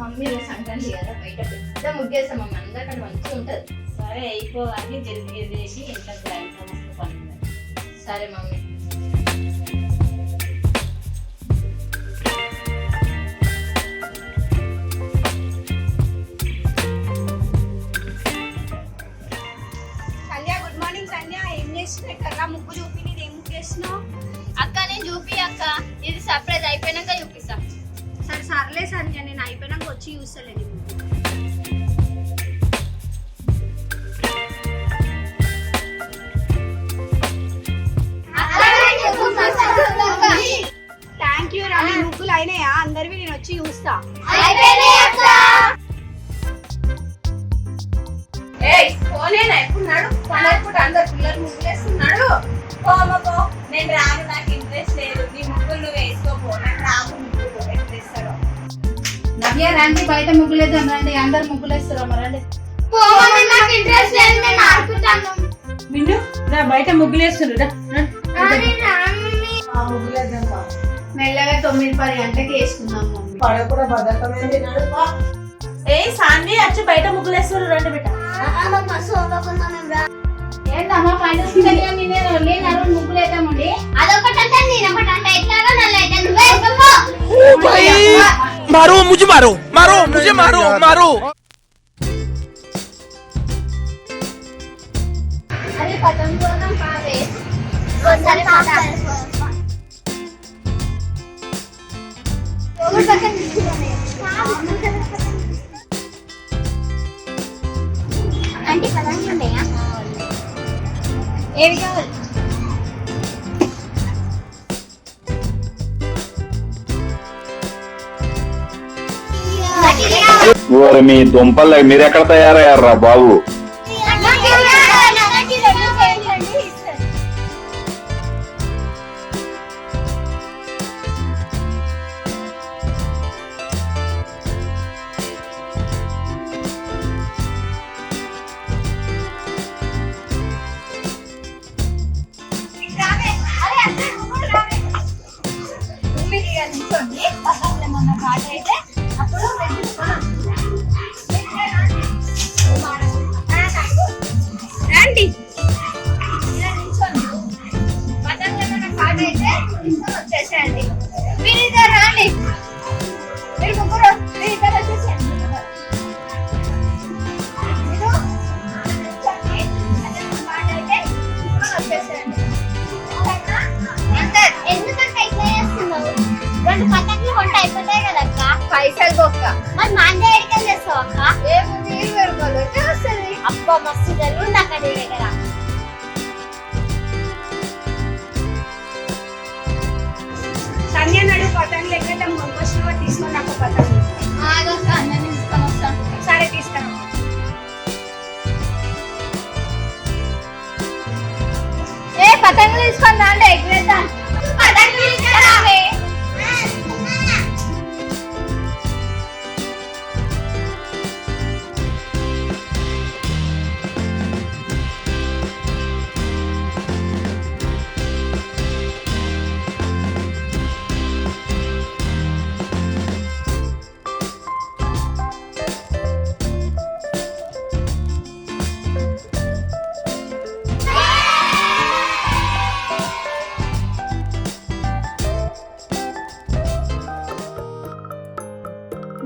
Mummy Sankranti కదా బయట పెద్ద ముగ్గేస్తాం మమ్మీ, అందరికంటే మంచిగా ఉంటుంది. సరే అయిపోగానే జరిగేదేసి ఇంట్లో మస్తు పని. సరే మమ్మీ. సంధ్య గుడ్ మార్నింగ్. సంధ్య ఏం చేస్తున్నావు? కదా ముగ్గు చూపి నేను ఏం ముగ్గు చేస్తున్నావు? అక్క నేను చూపి అక్క, ఇది సర్ప్రైజ్ అయిపోయినాక చూపిస్తా. సరే సర్లే సంధ్య, నేను అయిపోయినాక వచ్చి చూస్తలే నీ ముగ్గు. థ్యాంక్ యూ రా. నీ ముగ్గులు అయినాయా అందరివి? నేను వచ్చి చూస్తా. నేను రాను, నాకు ఇంట్రెస్ట్ లేదు. నీ ముగ్గులు నువ్వు వేసుకోపో, నాకు రాము ముగ్గులు ఎట్లేస్తాడో. నవ్య రండి, బయట ముగ్గులేద్దాం రండి. అందరు ముగ్గులు వేస్తారమ్మా రండి. మిన్ను నా బయట ముగ్గులేస్తున్నా. మెల్లగా 9-10 గంటలకి వేసుకుందాం మమ్మీ. పడకూడ బద్దకమైంది నడుపా. ఏ సాన్వి వచ్చి బయట ముగ్గులేస్తారు రండి బిడ్డ. ఏంటమ్మా ఫైనల్ ముగ్గులు వేద్దామండి. मारो मुझे, मारो मारो मुझे, मारो मारो. अरे पतंग को ना पावे आंटी पतंग ఉన్నాయా? ఏవి కావాలి? ఓరి మీ దుంపలు మీరెక్కడ తయారయ్యారా బాబు? రండి వచ్చేసేయండి. మీరు ఇద్దరు రండి, మీరు ముగ్గురు మీరు ఇద్దరు వచ్చేసేయండి. పైసలు బొక్క మరి మాంజా ఎడికలు చేస్తావు అక్క? ఏముంది 20 రూపాయలు వస్తుంది. అబ్బా మస్తు జరుగుంది అక్క నీ దగ్గర. సంధ్య నడు పతంగులు ఎక్కడైతే కొనుకొచ్చినా తీసుకొని నాకు పతంగులు. ఆగక్క అన్నీ తీసుకొని వస్తాను. సరే తీసుకురా. ఏ పతంగులు తీసుకొని రండి, ఎగ్రేద్దాం. పతంగులు తీసుకురావే.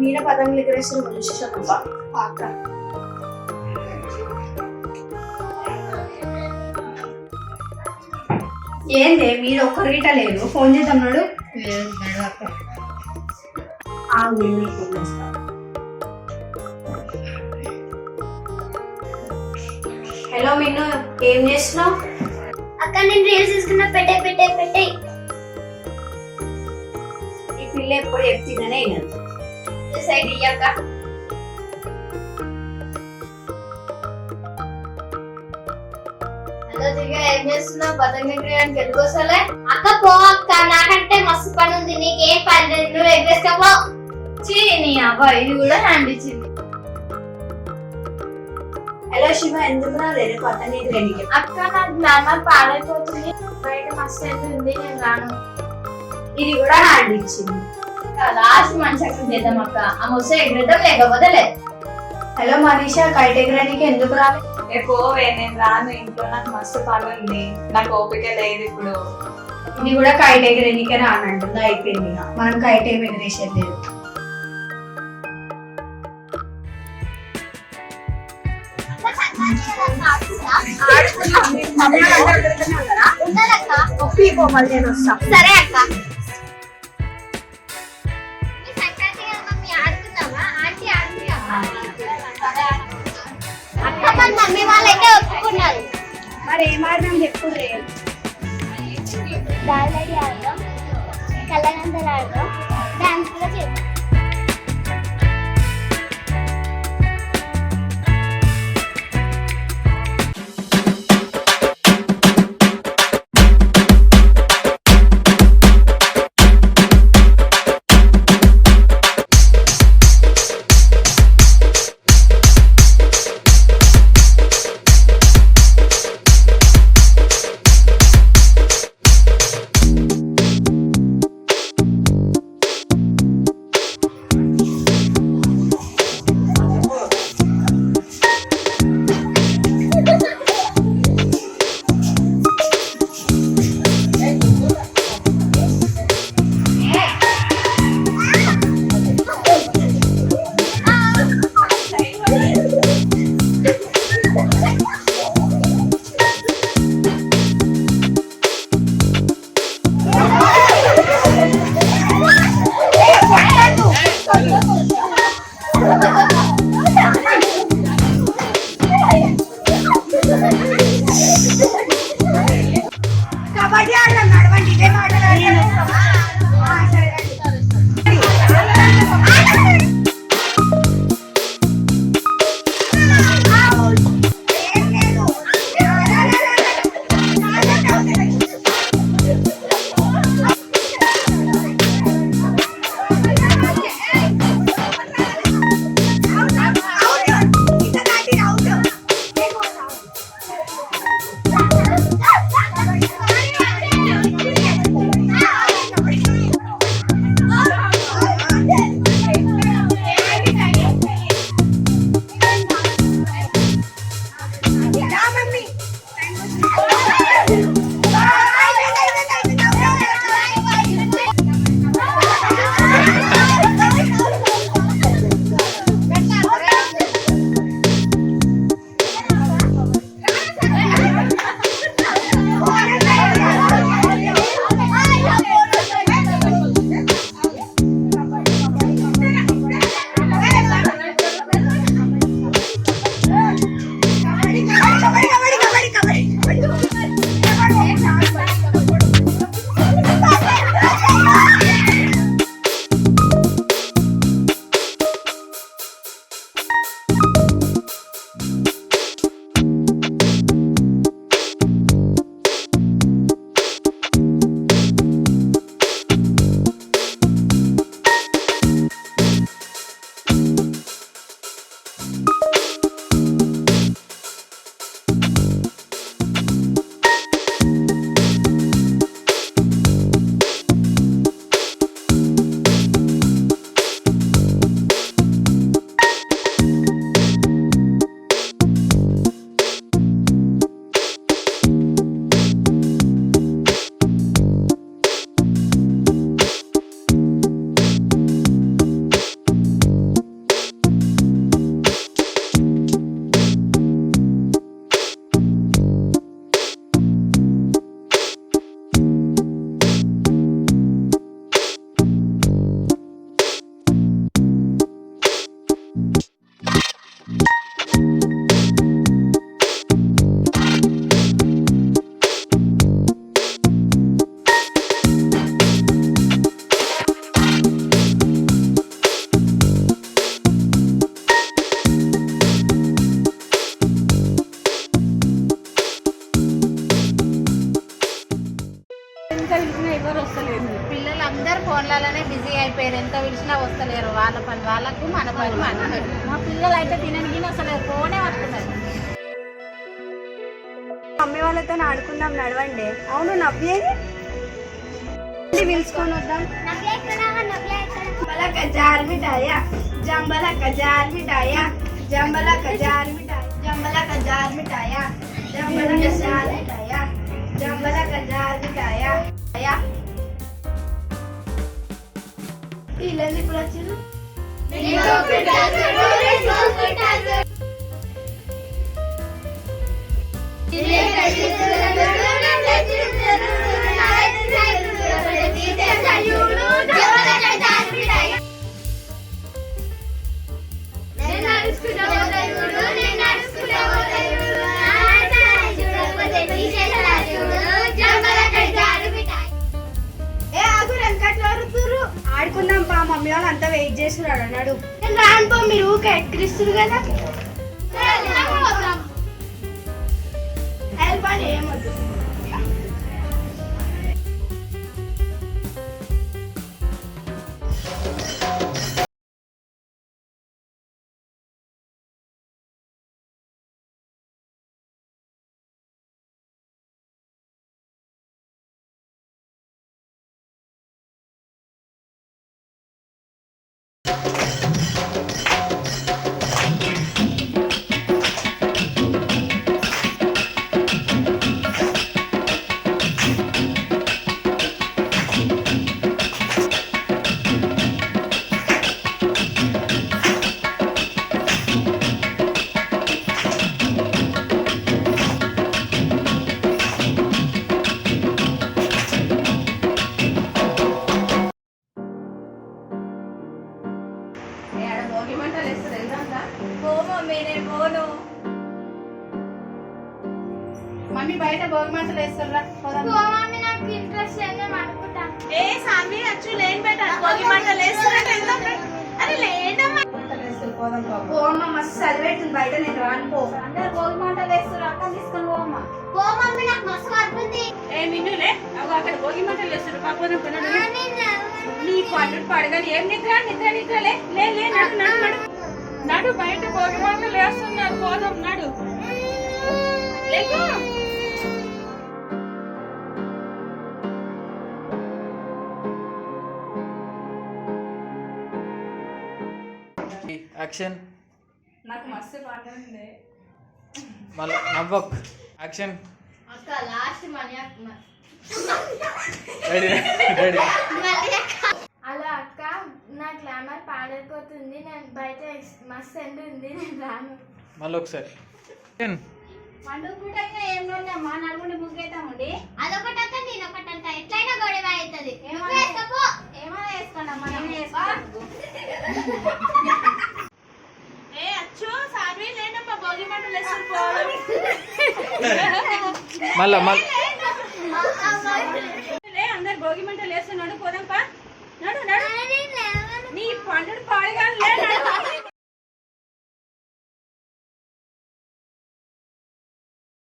మీర పతంగులు ఎగరేసిన మనిషిమ్మా పాక. ఏంది మీరు ఒక్క రీట లేదు? ఫోన్ చేద్దాం నాడు. హలో మిన్ను, ఏం చేస్తున్నావు? అక్క నేను రీల్స్ తీసుకున్నా. పెట్టే పెట్టే పెట్టే. ఈ పిల్ల ఎప్పుడు చెప్తుందనే సైడ్ ఇయ్యక్క. హలో దివ్య, ఏం చేస్తున్నావు? పతంగ ఎగరేయడానికి ఎందుకు వస్తలే? అక్క పో అక్క, నాకంటే మస్తు పని ఉంది. నీకేం పని లేదు, నువ్వు ఎగరేసుకో. చీ నీ అబ్బాయి, ఇది కూడా హ్యాండ్ ఇచ్చింది. హలో శివ, ఎందుకు రాలేదు పతంగ ఎగరేయడానికి? అక్క నాకు గ్లామర్ పాడైపోతుంది, బయట మస్తు ఎండ ఉంది, నేను రాను. ఇది కూడా హ్యాండ్ ఇచ్చింది. లాస్ట్ మంచి అక్కడ చేద్దాం అక్క. ఆ వస్తే ఎగరేద్దాం లేకపోతే లేదు. హలో మనీషా, కైట్ ఎగరానికి ఎందుకు రాలే? పోవే, నేను రాను. ఇంట్లో నాకు మస్తు పని ఉంది, నాకు ఓపిక లేదు ఇప్పుడు. ఇది కూడా కైట్ ఎగరేనికే రానంటుంది. అయిపోయింది ఇక. మనం కైట్ ఏమి ఎగరేసేది లేదు. సరే అక్క. అక్క మన మమ్మీ వాళ్ళైతే ఒప్పుకున్నారు. మరి ఏం ఆడదాం చెప్పు. దాల్లాడి ఆడదాం, కళ్ళగంతలు ఆడదాం, డాన్స్ కూడా చేద్దాం. కబడ్డీ ఆడదాం, నడవండి. ఇదే మాట్లాడాలి. పిల్లలందరూ ఫోన్లలోనే బిజీ అయిపోయారు. ఎంత పిలిచినా వస్తలేరు. వాళ్ళ పని వాళ్ళకు, మన పని మనకు. మా పిల్లలు అయితే తినడానికి వస్తలేరు, ఫోనే వస్తున్నారు. మమ్మీ వాళ్ళతో ఆడుకుందాం, నడవండి. అవును, నవ్వేది పిలుచుకొని వద్దాం. జంబల కజార్ మిఠాయా, జంబల కజార్ మిఠాయా, జంబల కజార్ మిఠాయా, జంబల కజార్ మిఠాయా, జంబల కజార్ మిఠాయా, జంబల కజార్ మిఠాయా. వీళ్ళని ఇప్పుడు వచ్చారు. ఆడుకుందాం పా, మమ్మీ వాళ్ళు అంతా వెయిట్ చేస్తున్నారు అన్నాడు. నేను రాను పో, మీరు ఊకే ఎక్కిరిస్తారు కదా. హెల్ప్ అని ఏమొద్దు. మమ్మీ బయట భోగి మంటలు వేస్తారా? నాకు ఇంట్రెస్ట్ లేదు అనుకుంటా. ఏ సామి అచ్చు లేని పెట్టాలి భోగి మంటలు వేస్తున్నట్టు. అరే లేదమ్మా. పోమ్మ మస్తు చదివేస్తుంది బయట, నేను రాను పో. అందరు భోగి మంటలు వేస్తారు, అక్క తీసుకొని పోమ్మా. పో మమ్మీ, నాకు మస్తు కడుపుంది. ఏ మిన్నులే అక్కడ భోగి మంటలు వేస్తారు పాపం పిల్లలు. నీ పన్ను పడగలు ఏం నిద్రలే లే నడు నడు నడు నడు బయట భోగి మంటలు వేస్తున్నారు. పోదాం నడు లేకు. యాక్షన్. నాకు మస్తు పాట ఉంది. మళ్ళీ నవ్వక్. యాక్షన్. అక్క లాస్ట్ మనీ రెడీ రెడీ. అలా అక్క నా గ్లామర్ పాడైపోతుంది, నేను బయట మస్తు ఎండ ఉంది, నేను రాను. మళ్ళీ ఒకసారి. పండుగ పూట ఏం రోజమ్మా నలుగుండి ముగ్గేతామండి. అదొకటి అంతా నేనొకటి అంతా ఎట్లయినా గొడవ అవుతుంది. ఏమైనా వేసుకోండమ్మా, నేనే వేసుకుంటాను. ఏ అచ్చు సామి లేనమ్మా భోగి మంటలు వేస్తారు పోదాం. మళ్ళా అందరు భోగి మంటలు వేస్తున్నాడు పోదాం పా. నడు నడు